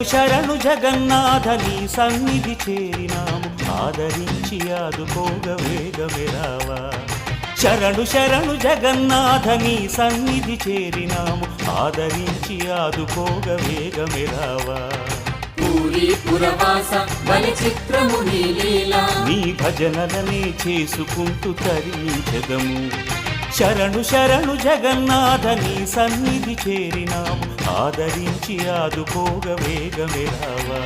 శరణు జగన్నాథ నీ సన్నిధి చేరినాము ఆదరించి ఆదుకోగ వేగమే రావా శరణు శరణు జగన్నాథ నీ సన్నిధి చేరినాము ఆదరించి ఆదుకోగ వేగమే రావా పూరీ పురవాస బలి చిత్రము నీ లీలా నీ భజనలనే చేసుకుంటూ తరించెదము శరణు శరణు జగన్నాథ నీ సన్నిధి చేరినాము ఆదరించి ఆదుకోగ వేగమే రావా